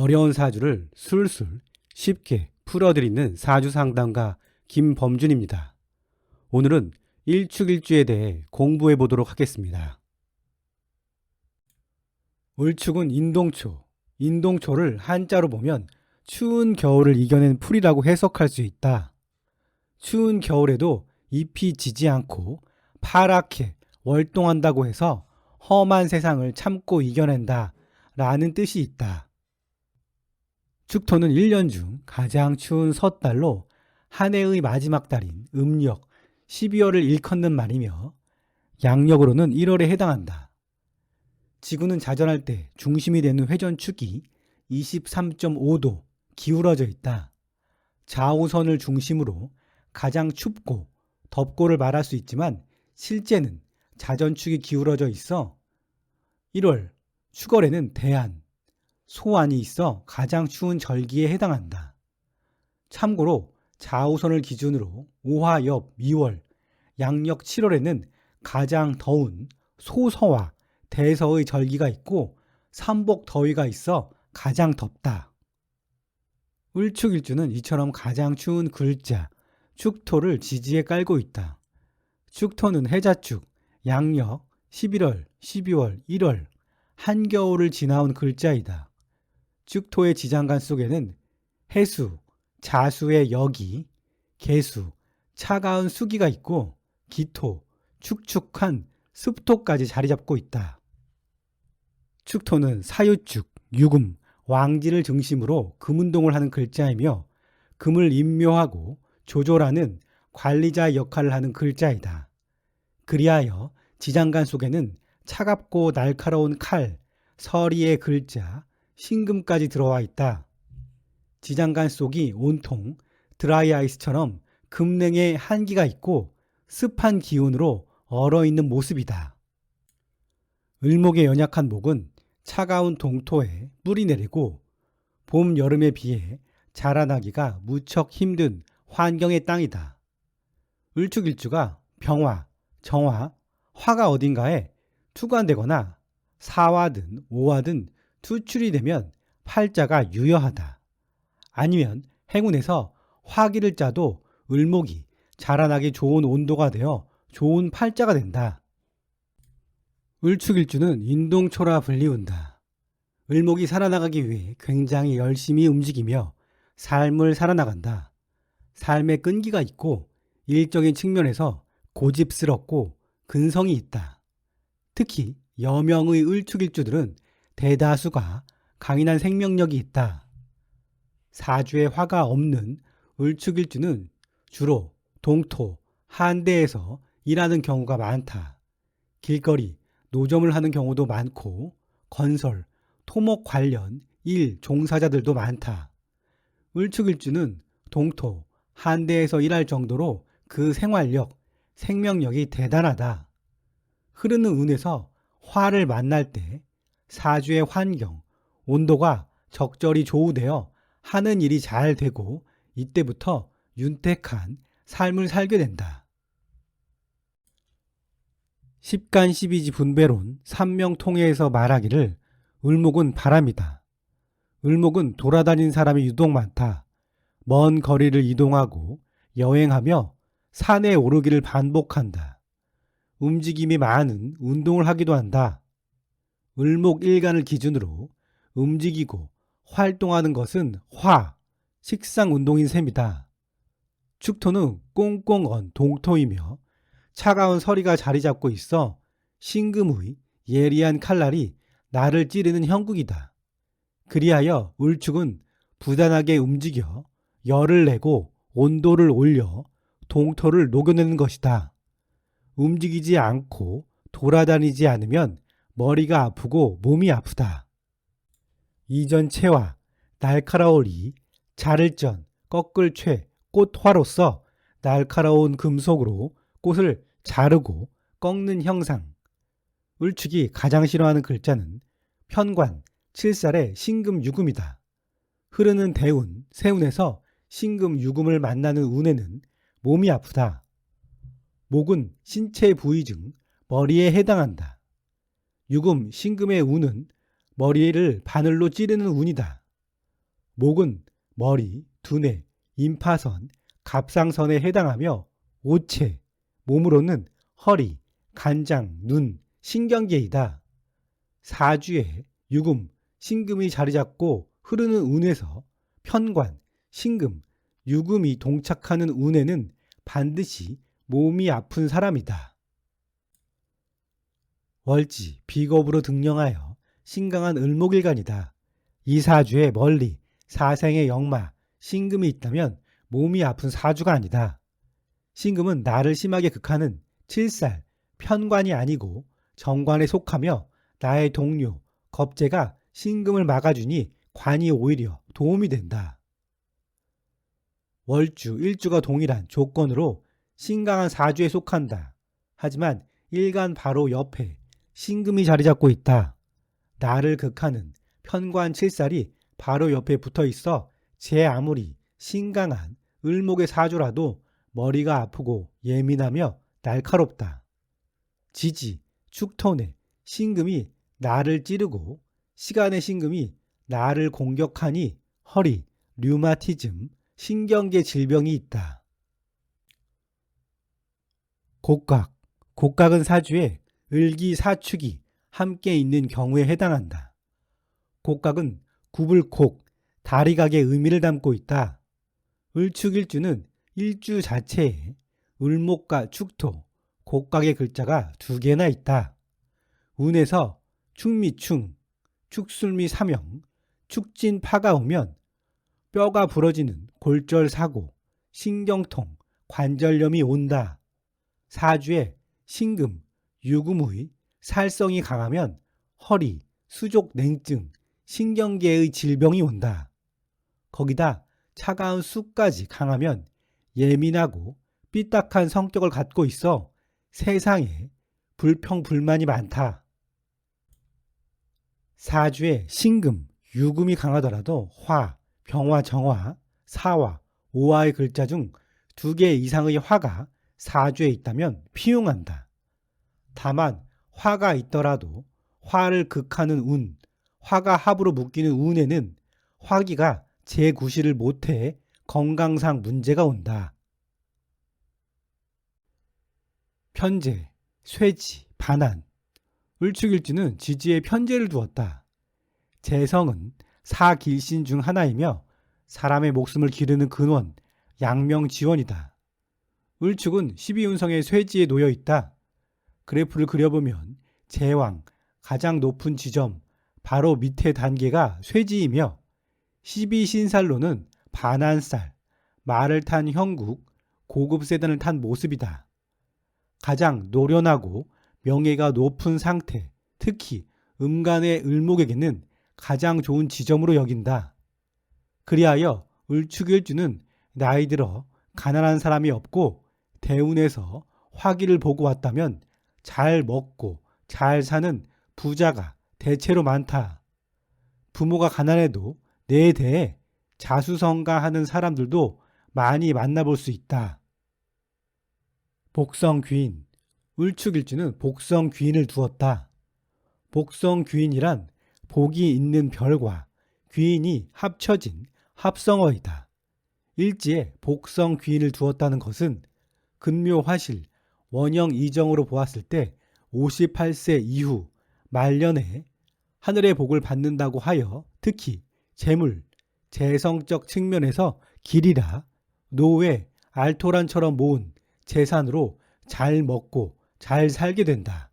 어려운 사주를 술술 쉽게 풀어드리는 사주상담가 김범준입니다. 오늘은 일축일주에 대해 공부해 보도록 하겠습니다. 을축은 인동초, 인동초를 한자로 보면 추운 겨울을 이겨낸 풀이라고 해석할 수 있다. 추운 겨울에도 잎이 지지 않고 파랗게 월동한다고 해서 험한 세상을 참고 이겨낸다 라는 뜻이 있다. 축토는 1년 중 가장 추운 섣달로 한 해의 마지막 달인 음력 12월을 일컫는 말이며 양력으로는 1월에 해당한다. 지구는 자전할 때 중심이 되는 회전축이 23.5도 기울어져 있다. 좌우선을 중심으로 가장 춥고 덥고를 말할 수 있지만 실제는 자전축이 기울어져 있어 1월 축월에는 대안, 소안이 있어 가장 추운 절기에 해당한다. 참고로 좌우선을 기준으로 오화엽 2월, 양력 7월에는 가장 더운 소서와 대서의 절기가 있고 삼복 더위가 있어 가장 덥다. 을축일주는 이처럼 가장 추운 글자, 축토를 지지에 깔고 있다. 축토는 해자축, 양력, 11월, 12월, 1월, 한겨울을 지나온 글자이다. 축토의 지장간 속에는 해수, 자수의 여기, 개수, 차가운 수기가 있고 기토, 축축한 습토까지 자리 잡고 있다. 축토는 사유축, 유금, 왕지를 중심으로 금운동을 하는 글자이며 금을 임묘하고 조절하는 관리자 역할을 하는 글자이다. 그리하여 지장간 속에는 차갑고 날카로운 칼, 서리의 글자, 신금까지 들어와 있다. 지장간 속이 온통 드라이 아이스처럼 금냉의 한기가 있고 습한 기운으로 얼어있는 모습이다. 을목의 연약한 목은 차가운 동토에 뿌리 내리고 봄, 여름에 비해 자라나기가 무척 힘든 환경의 땅이다. 을축일주가 병화, 정화, 화가 어딘가에 투관되거나 사화든 오화든 투출이 되면 팔자가 유효하다. 아니면 행운에서 화기를 짜도 을목이 자라나기 좋은 온도가 되어 좋은 팔자가 된다. 을축일주는 인동초라 불리운다. 을목이 살아나가기 위해 굉장히 열심히 움직이며 삶을 살아나간다. 삶에 끈기가 있고 일적인 측면에서 고집스럽고 근성이 있다. 특히 여명의 을축일주들은 대다수가 강인한 생명력이 있다. 사주에 화가 없는 을축일주는 주로 동토, 한대에서 일하는 경우가 많다. 길거리, 노점을 하는 경우도 많고 건설, 토목 관련 일 종사자들도 많다. 을축일주는 동토, 한대에서 일할 정도로 그 생활력, 생명력이 대단하다. 흐르는 운에서 화를 만날 때 사주의 환경, 온도가 적절히 조우되어 하는 일이 잘 되고 이때부터 윤택한 삶을 살게 된다. 십간십이지 분배론 삼명통해에서 말하기를 을목은 바람이다. 을목은 돌아다니는 사람이 유독 많다. 먼 거리를 이동하고 여행하며 산에 오르기를 반복한다. 움직임이 많은 운동을 하기도 한다. 을목일간을 기준으로 움직이고 활동하는 것은 화, 식상운동인 셈이다. 축토는 꽁꽁 언 동토이며 차가운 서리가 자리 잡고 있어 신금의 예리한 칼날이 나를 찌르는 형국이다. 그리하여 을축은 부단하게 움직여 열을 내고 온도를 올려 동토를 녹여내는 것이다. 움직이지 않고 돌아다니지 않으면 머리가 아프고 몸이 아프다. 이전체와 날카로울이 자를전, 꺾을최, 꽃화로서 날카로운 금속으로 꽃을 자르고 꺾는 형상. 을축이 가장 싫어하는 글자는 편관, 칠살의 신금 유금이다. 흐르는 대운, 세운에서 신금 유금을 만나는 운에는 몸이 아프다. 목은 신체 부위 중 머리에 해당한다. 유금, 신금의 운은 머리를 바늘로 찌르는 운이다. 목은 머리, 두뇌, 임파선, 갑상선에 해당하며 오체, 몸으로는 허리, 간장, 눈, 신경계이다. 사주에 유금, 신금이 자리 잡고 흐르는 운에서 편관, 신금, 유금이 동착하는 운에는 반드시 몸이 아픈 사람이다. 월지, 비겁으로 등령하여 신강한 을목일간이다. 이 사주에 멀리 사생의 역마, 신금이 있다면 몸이 아픈 사주가 아니다. 신금은 나를 심하게 극하는 칠살, 편관이 아니고 정관에 속하며 나의 동료, 겁재가 신금을 막아주니 관이 오히려 도움이 된다. 월주, 일주가 동일한 조건으로 신강한 사주에 속한다. 하지만 일간 바로 옆에 신금이 자리 잡고 있다. 나를 극하는 편관 칠살이 바로 옆에 붙어 있어 제 아무리 신강한 을목의 사주라도 머리가 아프고 예민하며 날카롭다. 지지, 축토내, 신금이 나를 찌르고 시간의 신금이 나를 공격하니 허리, 류마티즘, 신경계 질병이 있다. 곡각, 곡각은 사주에 을기, 사축이 함께 있는 경우에 해당한다. 곡각은 구불곡, 다리각의 의미를 담고 있다. 을축일주는 일주 자체에 을목과 축토, 곡각의 글자가 두 개나 있다. 운에서 축미충, 축술미 사명, 축진파가 오면 뼈가 부러지는 골절사고, 신경통, 관절염이 온다. 사주에 신금, 유금의 살성이 강하면 허리, 수족 냉증, 신경계의 질병이 온다. 거기다 차가운 쑥까지 강하면 예민하고 삐딱한 성격을 갖고 있어 세상에 불평불만이 많다. 사주에 신금, 유금이 강하더라도 화, 병화, 정화, 사화, 오화의 글자 중 2개 이상의 화가 사주에 있다면 피용한다. 다만 화가 있더라도 화를 극하는 운, 화가 합으로 묶이는 운에는 화기가 재구실을 못해 건강상 문제가 온다. 편재, 쇠지, 반한, 을축일주는 지지에 편재를 두었다. 재성은 사길신 중 하나이며 사람의 목숨을 기르는 근원, 양명지원이다. 을축은 12운성의 쇠지에 놓여 있다. 그래프를 그려보면 제왕, 가장 높은 지점, 바로 밑에 단계가 쇠지이며 12신살로는 반한살, 말을 탄 형국, 고급 세단을 탄 모습이다. 가장 노련하고 명예가 높은 상태, 특히 음간의 을목에게는 가장 좋은 지점으로 여긴다. 그리하여 을축일주는 나이 들어 가난한 사람이 없고 대운에서 화기를 보고 왔다면 잘 먹고 잘 사는 부자가 대체로 많다. 부모가 가난해도 내 대에 자수성가하는 사람들도 많이 만나볼 수 있다. 복성귀인, 을축일주는 복성귀인을 두었다. 복성귀인이란 복이 있는 별과 귀인이 합쳐진 합성어이다. 일지에 복성귀인을 두었다는 것은 근묘화실, 원형이정으로 보았을 때 58세 이후 말년에 하늘의 복을 받는다고 하여 특히 재물, 재성적 측면에서 길이라, 노회, 알토란처럼 모은 재산으로 잘 먹고 잘 살게 된다.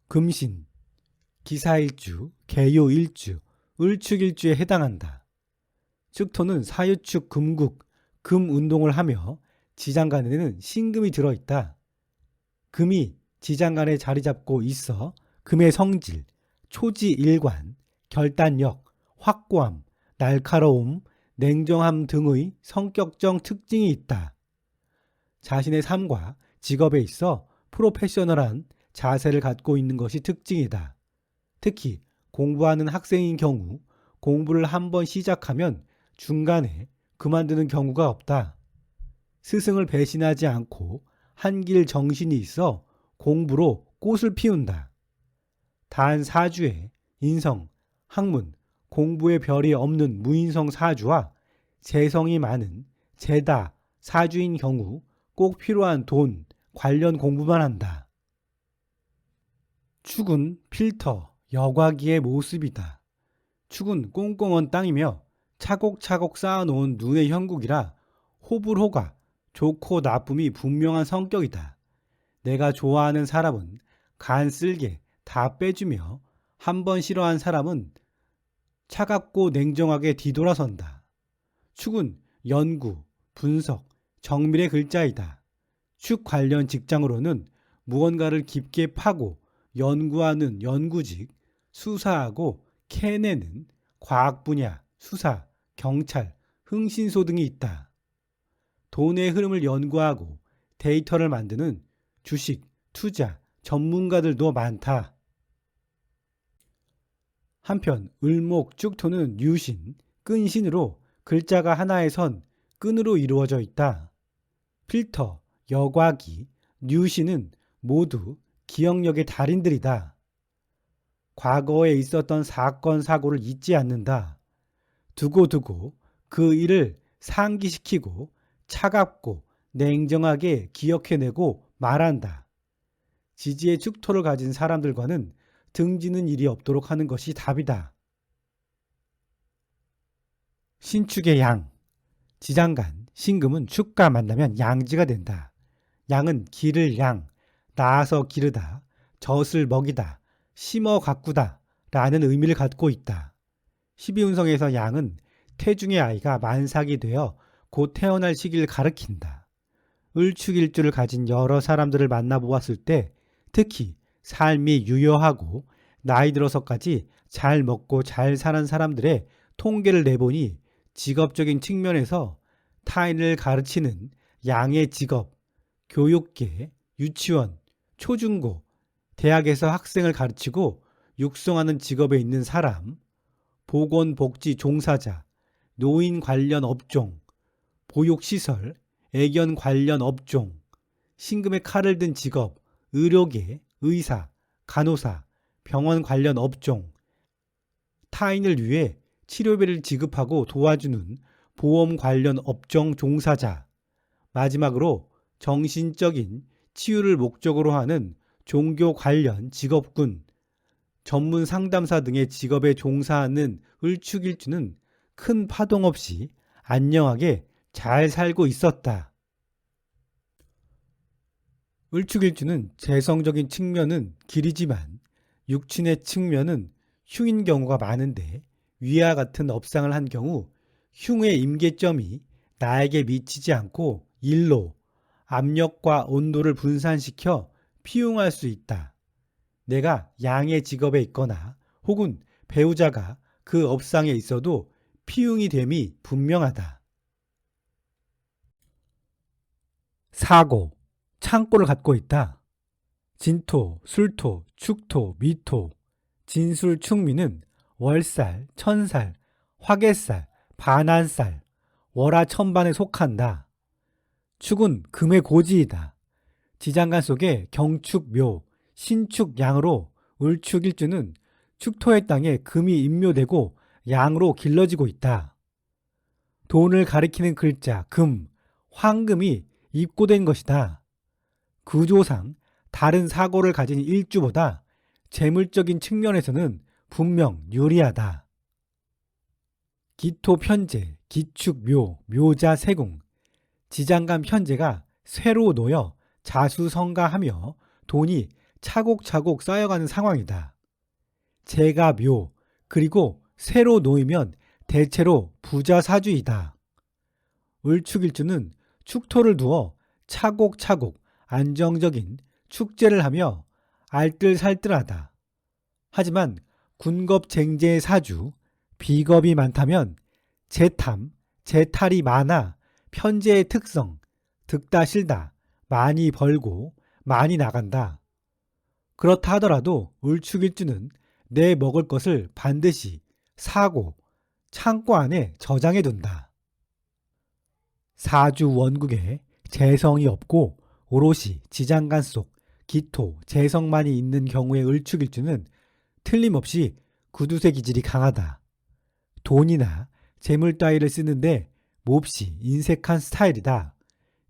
금신, 기사일주, 개요일주, 을축일주에 해당한다. 축토는 사유축 금국, 금운동을 하며 지장간에는 신금이 들어있다. 금이 지장간에 자리 잡고 있어 금의 성질, 초지일관, 결단력, 확고함, 날카로움, 냉정함 등의 성격적 특징이 있다. 자신의 삶과 직업에 있어 프로페셔널한 자세를 갖고 있는 것이 특징이다. 특히 공부하는 학생인 경우 공부를 한번 시작하면 중간에 그만두는 경우가 없다. 스승을 배신하지 않고 한길 정신이 있어 공부로 꽃을 피운다. 단 사주에 인성, 학문, 공부에 별이 없는 무인성 사주와 재성이 많은 재다 사주인 경우 꼭 필요한 돈 관련 공부만 한다. 축은 필터, 여과기의 모습이다. 축은 꽁꽁 땅이며 차곡차곡 쌓아놓은 눈의 형국이라 호불호가 좋고 나쁨이 분명한 성격이다. 내가 좋아하는 사람은 간 쓸게 다 빼주며 한번 싫어한 사람은 차갑고 냉정하게 뒤돌아선다. 축은 연구, 분석, 정밀의 글자이다. 축 관련 직장으로는 무언가를 깊게 파고 연구하는 연구직, 수사하고 캐내는 과학 분야, 수사, 경찰, 흥신소 등이 있다. 돈의 흐름을 연구하고 데이터를 만드는 주식, 투자, 전문가들도 많다. 한편 을목, 축토는 유신, 끈신으로 글자가 하나의 선, 끈으로 이루어져 있다. 필터, 여과기, 유신은 모두 기억력의 달인들이다. 과거에 있었던 사건, 사고를 잊지 않는다. 두고두고 그 일을 상기시키고 차갑고 냉정하게 기억해내고 말한다. 지지의 축토를 가진 사람들과는 등지는 일이 없도록 하는 것이 답이다. 신축의 양, 지장간, 신금은 축과 만나면 양지가 된다. 양은 기를 양, 낳아서 기르다, 젖을 먹이다, 심어 가꾸다 라는 의미를 갖고 있다. 12운성에서 양은 태중의 아이가 만삭이 되어 곧 태어날 시기를 가리킨다. 을축일주를 가진 여러 사람들을 만나보았을 때 특히 삶이 유효하고 나이 들어서까지 잘 먹고 잘 사는 사람들의 통계를 내보니 직업적인 측면에서 타인을 가르치는 양의 직업, 교육계, 유치원, 초중고, 대학에서 학생을 가르치고 육성하는 직업에 있는 사람, 보건복지 종사자, 노인 관련 업종, 보육시설, 애견 관련 업종, 신금의 칼을 든 직업, 의료계, 의사, 간호사, 병원 관련 업종, 타인을 위해 치료비를 지급하고 도와주는 보험 관련 업종 종사자, 마지막으로 정신적인 치유를 목적으로 하는 종교 관련 직업군, 전문 상담사 등의 직업에 종사하는 을축일주는 큰 파동 없이 안녕하게 잘 살고 있었다. 을축일주는 재성적인 측면은 길이지만 육친의 측면은 흉인 경우가 많은데 위와 같은 업상을 한 경우 흉의 임계점이 나에게 미치지 않고 일로 압력과 온도를 분산시켜 피용할 수 있다. 내가 양의 직업에 있거나 혹은 배우자가 그 업상에 있어도 피용이 됨이 분명하다. 사고, 창고를 갖고 있다. 진토, 술토, 축토, 미토, 진술, 축미는 월살, 천살, 화개살, 반한살, 월화천반에 속한다. 축은 금의 고지이다. 지장간 속에 경축묘, 신축양으로 을축일주는 축토의 땅에 금이 임묘되고 양으로 길러지고 있다. 돈을 가리키는 글자 금, 황금이 입고된 것이다. 구조상 다른 사고를 가진 일주보다 재물적인 측면에서는 분명 유리하다. 기토 편재, 기축묘, 묘자 세궁, 지장간 편재가 쇠로 놓여 자수성가하며 돈이 차곡차곡 쌓여가는 상황이다. 재가 묘, 그리고 쇠로 놓이면 대체로 부자사주이다. 을축일주는 축토를 두어 차곡차곡 안정적인 축제를 하며 알뜰살뜰하다. 하지만 군겁쟁제의 사주, 비겁이 많다면 재탐, 재탈이 많아 편재의 특성, 득다 실다, 많이 벌고 많이 나간다. 그렇다 하더라도 을축일주는 내 먹을 것을 반드시 사고, 창고 안에 저장해 둔다. 사주 원국에 재성이 없고 오롯이 지장간 속 기토, 재성만이 있는 경우의 을축일주는 틀림없이 구두쇠 기질이 강하다. 돈이나 재물 따위를 쓰는데 몹시 인색한 스타일이다.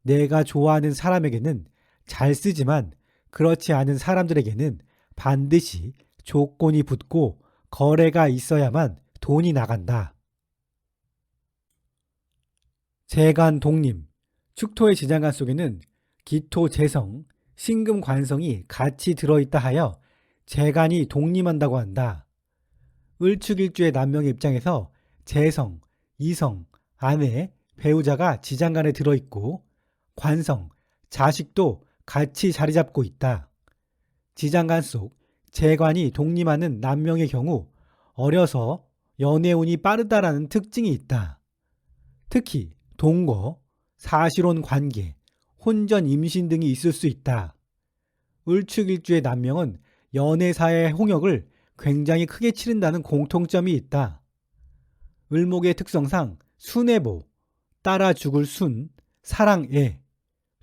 내가 좋아하는 사람에게는 잘 쓰지만 그렇지 않은 사람들에게는 반드시 조건이 붙고 거래가 있어야만 돈이 나간다. 재간 독림, 축토의 지장간 속에는 기토 재성, 신금 관성이 같이 들어있다 하여 재간이 독림한다고 한다. 을축일주의 남명의 입장에서 재성, 이성, 아내, 배우자가 지장간에 들어있고 관성, 자식도 같이 자리 잡고 있다. 지장간 속 재관이 독림하는 남명의 경우 어려서 연애운이 빠르다라는 특징이 있다. 특히 동거, 사실혼 관계, 혼전 임신 등이 있을 수 있다. 을축일주의 남명은 연애사의 홍역을 굉장히 크게 치른다는 공통점이 있다. 을목의 특성상 순애보, 따라 죽을 순, 사랑애,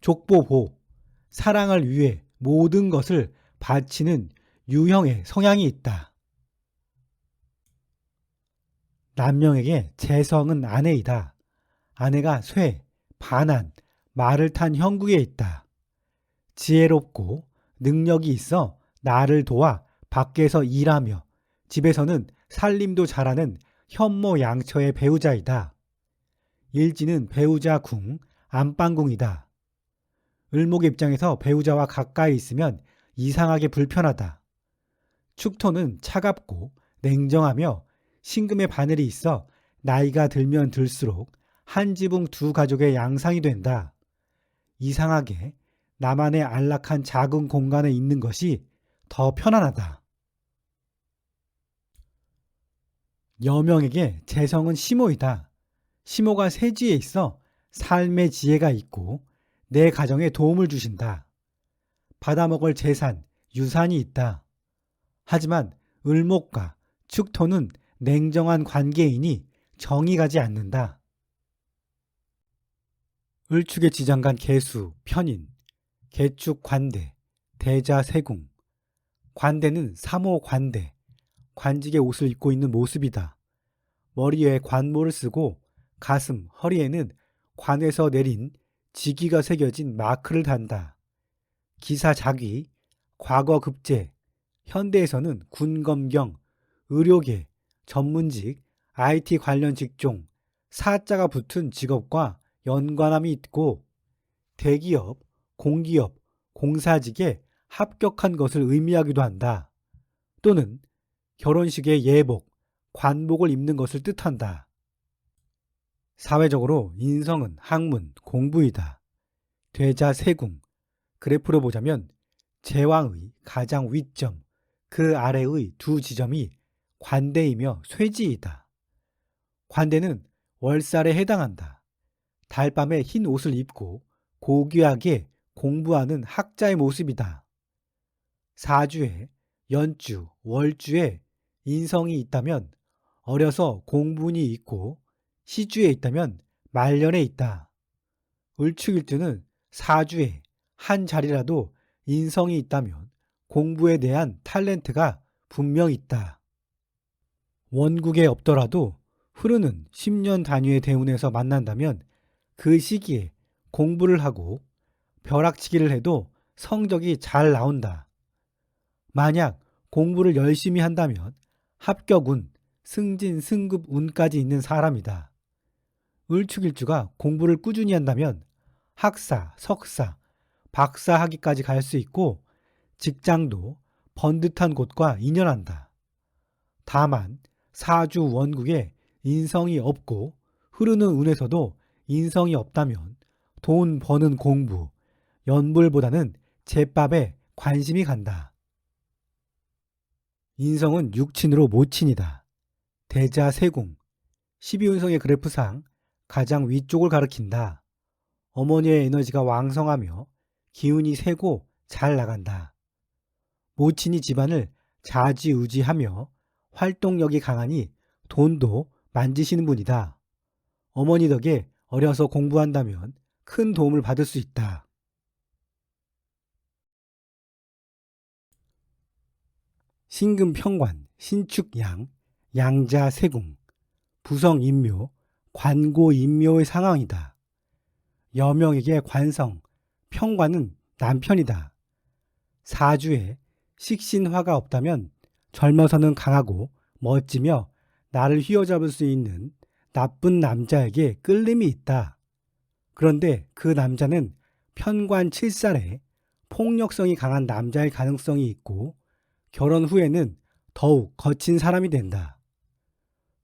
족보보, 사랑을 위해 모든 것을 바치는 유형의 성향이 있다. 남명에게 재성은 아내이다. 아내가 쇠, 반한, 말을 탄 형국에 있다. 지혜롭고 능력이 있어 나를 도와 밖에서 일하며 집에서는 살림도 잘하는 현모양처의 배우자이다. 일지는 배우자 궁, 안방궁이다. 을목의 입장에서 배우자와 가까이 있으면 이상하게 불편하다. 축토는 차갑고 냉정하며 신금의 바늘이 있어 나이가 들면 들수록 한 지붕 두 가족의 양상이 된다. 이상하게 나만의 안락한 작은 공간에 있는 것이 더 편안하다. 여명에게 재성은 시모이다. 시모가 세지에 있어 삶의 지혜가 있고 내 가정에 도움을 주신다. 받아먹을 재산, 유산이 있다. 하지만 을목과 축토는 냉정한 관계이니 정이 가지 않는다. 을축의 지장간 개수, 편인, 개축 관대, 대자 세궁. 관대는 삼호 관대, 관직의 옷을 입고 있는 모습이다. 머리에 관모를 쓰고 가슴, 허리에는 관에서 내린 직위가 새겨진 마크를 단다. 기사자귀, 과거 급제, 현대에서는 군검경, 의료계, 전문직, IT 관련 직종, 사자가 붙은 직업과 연관함이 있고 대기업, 공기업, 공사직에 합격한 것을 의미하기도 한다. 또는 결혼식의 예복, 관복을 입는 것을 뜻한다. 사회적으로 인성은 학문, 공부이다. 되자 세궁, 그래프로 보자면 제왕의 가장 윗점, 그 아래의 두 지점이 관대이며 쇠지이다. 관대는 월살에 해당한다. 달밤에 흰 옷을 입고 고귀하게 공부하는 학자의 모습이다. 사주에 연주, 월주에 인성이 있다면 어려서 공분이 있고 시주에 있다면 말년에 있다. 을축일주는 사주에 한 자리라도 인성이 있다면 공부에 대한 탤런트가 분명 있다. 원국에 없더라도 흐르는 10년 단위의 대운에서 만난다면 그 시기에 공부를 하고 벼락치기를 해도 성적이 잘 나온다. 만약 공부를 열심히 한다면 합격운, 승진, 승급 운까지 있는 사람이다. 을축일주가 공부를 꾸준히 한다면 학사, 석사, 박사 학위까지 갈 수 있고 직장도 번듯한 곳과 인연한다. 다만 사주 원국에 인성이 없고 흐르는 운에서도 인성이 없다면 돈 버는 공부, 연불보다는 제밥에 관심이 간다. 인성은 육친으로 모친이다. 대자 세궁, 12운성의 그래프상 가장 위쪽을 가리킨다. 어머니의 에너지가 왕성하며 기운이 세고 잘 나간다. 모친이 집안을 좌지우지하며 활동력이 강하니 돈도 만지시는 분이다. 어머니 덕에 어려서 공부한다면 큰 도움을 받을 수 있다. 신금평관, 신축양, 양자세궁. 부성인묘, 관고인묘의 상황이다. 여명에게 관성, 평관은 남편이다. 사주에 식신화가 없다면 젊어서는 강하고 멋지며 나를 휘어잡을 수 있는 나쁜 남자에게 끌림이 있다. 그런데 그 남자는 편관 7살에 폭력성이 강한 남자일 가능성이 있고 결혼 후에는 더욱 거친 사람이 된다.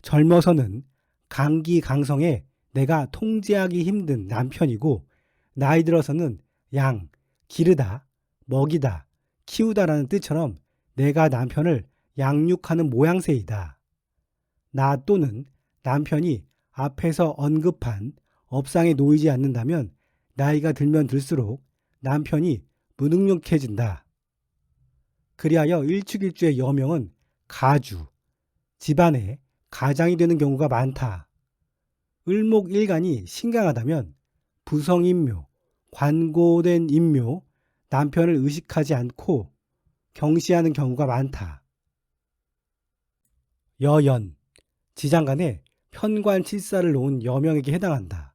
젊어서는 강기강성에 내가 통제하기 힘든 남편이고 나이 들어서는 양, 기르다, 먹이다, 키우다라는 뜻처럼 내가 남편을 양육하는 모양새이다. 나 또는 남편이 앞에서 언급한 업상에 놓이지 않는다면 나이가 들면 들수록 남편이 무능력해진다. 그리하여 일축일주의 여명은 가주, 집안의 가장이 되는 경우가 많다. 을목일간이 신강하다면 부성인묘, 관고된 인묘, 남편을 의식하지 않고 경시하는 경우가 많다. 여연, 지장간에 편관칠사를 놓은 여명에게 해당한다.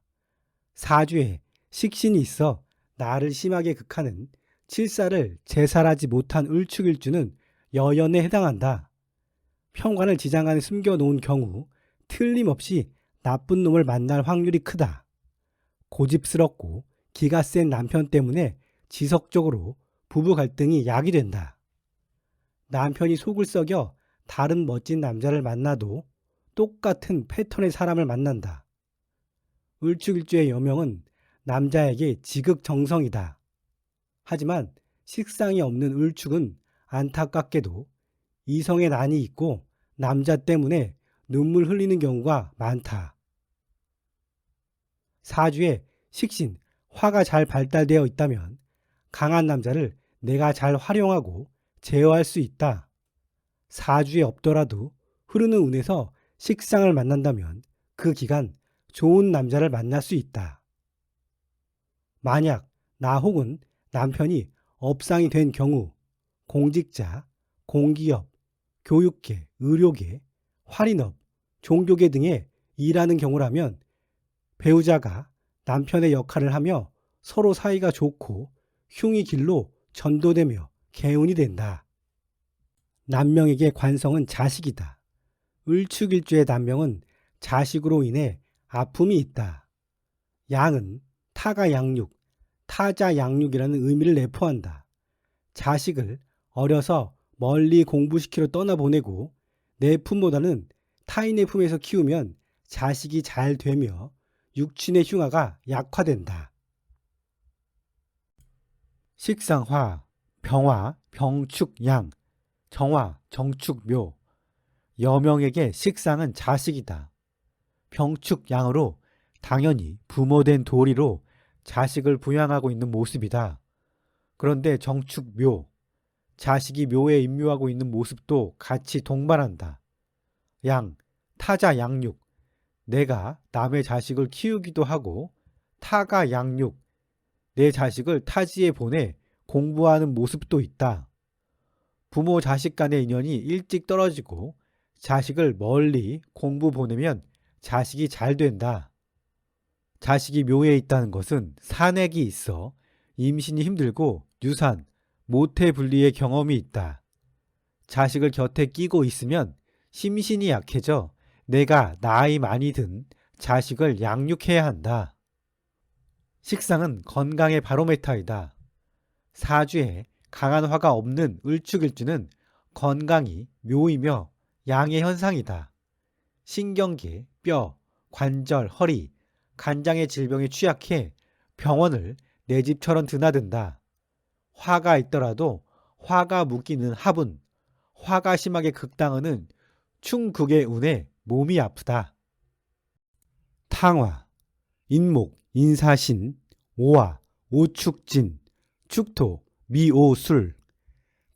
사주에 식신이 있어 나를 심하게 극하는 칠사를 제살하지 못한 을축일주는 여연에 해당한다. 편관을 지장간에 숨겨놓은 경우 틀림없이 나쁜 놈을 만날 확률이 크다. 고집스럽고 기가 센 남편 때문에 지속적으로 부부 갈등이 야기된다. 남편이 속을 썩여 다른 멋진 남자를 만나도 똑같은 패턴의 사람을 만난다. 을축일주의 여명은 남자에게 지극정성이다. 하지만 식상이 없는 을축은 안타깝게도 이성의 난이 있고 남자 때문에 눈물 흘리는 경우가 많다. 사주에 식신, 화가 잘 발달되어 있다면 강한 남자를 내가 잘 활용하고 제어할 수 있다. 사주에 없더라도 흐르는 운에서 식상을 만난다면 그 기간 좋은 남자를 만날 수 있다. 만약 나 혹은 남편이 업상이 된 경우 공직자, 공기업, 교육계, 의료계, 활인업, 종교계 등에 일하는 경우라면 배우자가 남편의 역할을 하며 서로 사이가 좋고 흉의 길로 전도되며 개운이 된다. 남명에게 관성은 자식이다. 을축일주의 남명은 자식으로 인해 아픔이 있다. 양은 타가 양육, 타자 양육이라는 의미를 내포한다. 자식을 어려서 멀리 공부시키러 떠나보내고 내 품보다는 타인의 품에서 키우면 자식이 잘 되며 육친의 흉화가 약화된다. 식상화, 병화, 병축양, 정화, 정축묘. 여명에게 식상은 자식이다. 병축양으로 당연히 부모된 도리로 자식을 부양하고 있는 모습이다. 그런데 정축묘, 자식이 묘에 임묘하고 있는 모습도 같이 동반한다. 양, 타자 양육, 내가 남의 자식을 키우기도 하고 타가 양육, 내 자식을 타지에 보내 공부하는 모습도 있다. 부모 자식 간의 인연이 일찍 떨어지고 자식을 멀리 공부 보내면 자식이 잘 된다. 자식이 묘에 있다는 것은 산액이 있어 임신이 힘들고 유산, 모태 분리의 경험이 있다. 자식을 곁에 끼고 있으면 심신이 약해져 내가 나이 많이 든 자식을 양육해야 한다. 식상은 건강의 바로메타이다. 사주에 강한 화가 없는 을축일주는 건강이 묘이며 양의 현상이다. 신경계, 뼈, 관절, 허리, 간장의 질병에 취약해 병원을 내 집처럼 드나든다. 화가 있더라도 화가 묶이는 화분, 화가 심하게 극당하는 충극의 운에 몸이 아프다. 탕화, 인목, 인사신, 오화, 오축진, 축토, 미오술.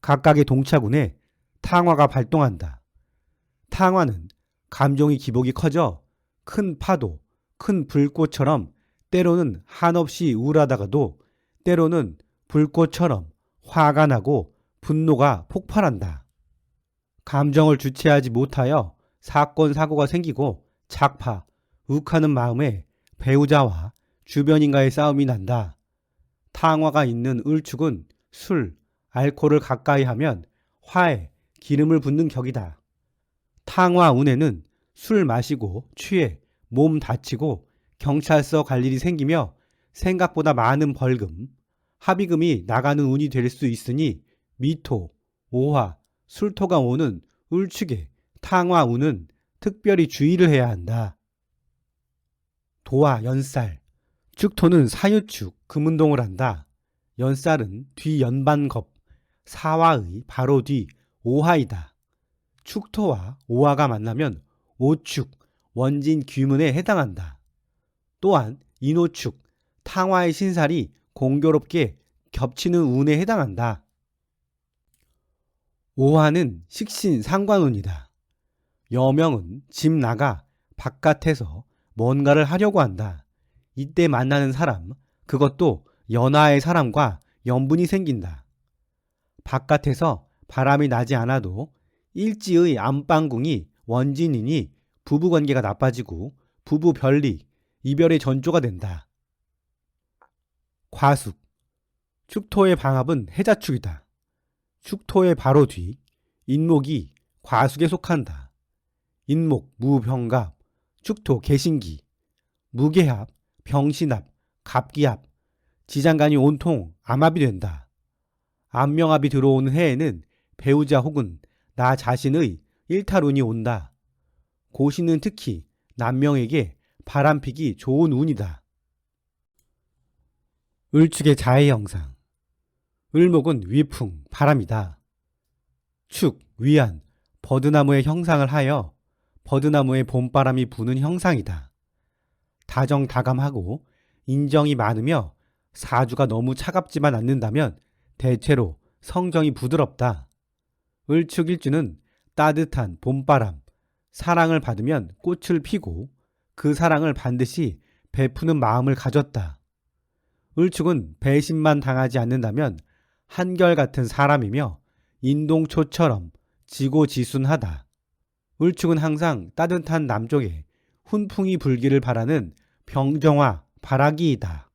각각의 동차군에 탕화가 발동한다. 탕화는 감정의 기복이 커져 큰 파도, 큰 불꽃처럼 때로는 한없이 우울하다가도 때로는 불꽃처럼 화가 나고 분노가 폭발한다. 감정을 주체하지 못하여 사건, 사고가 생기고 작파, 욱하는 마음에 배우자와 주변인과의 싸움이 난다. 탕화가 있는 을축은 술, 알코올을 가까이 하면 화에 기름을 붓는 격이다. 탕화 운에는 술 마시고 취해 몸 다치고 경찰서 갈 일이 생기며 생각보다 많은 벌금, 합의금이 나가는 운이 될 수 있으니 미토, 오화, 술토가 오는 을축의 탕화 운은 특별히 주의를 해야 한다. 도화 연쌀, 축토는 사유축 금운동을 한다. 연쌀은 뒤 연반겁, 사화의 바로 뒤 오화이다. 축토와 오화가 만나면 오축, 원진 귀문에 해당한다. 또한 인오축, 탕화의 신살이 공교롭게 겹치는 운에 해당한다. 오화는 식신 상관운이다. 여명은 집 나가 바깥에서 뭔가를 하려고 한다. 이때 만나는 사람, 그것도 연하의 사람과 연분이 생긴다. 바깥에서 바람이 나지 않아도 일지의 안방궁이 원진이니 부부관계가 나빠지고 부부 별리, 이별의 전조가 된다. 과숙, 축토의 방합은 해자축이다. 축토의 바로 뒤, 인목이 과숙에 속한다. 인목, 무병갑, 축토, 개신기, 무계합, 병신합, 갑기합, 지장간이 온통 암합이 된다. 암명합이 들어오는 해에는 배우자 혹은 나 자신의 일탈운이 온다. 고시는 특히 남명에게 바람피기 좋은 운이다. 을축의 자해 형상. 을목은 위풍, 바람이다. 축, 위안, 버드나무의 형상을 하여 버드나무의 봄바람이 부는 형상이다. 다정다감하고 인정이 많으며 사주가 너무 차갑지만 않는다면 대체로 성정이 부드럽다. 을축일주는 따뜻한 봄바람, 사랑을 받으면 꽃을 피고 그 사랑을 반드시 베푸는 마음을 가졌다. 을축은 배신만 당하지 않는다면 한결같은 사람이며 인동초처럼 지고지순하다. 을축은 항상 따뜻한 남쪽에 훈풍이 불기를 바라는 병정화 바라기이다.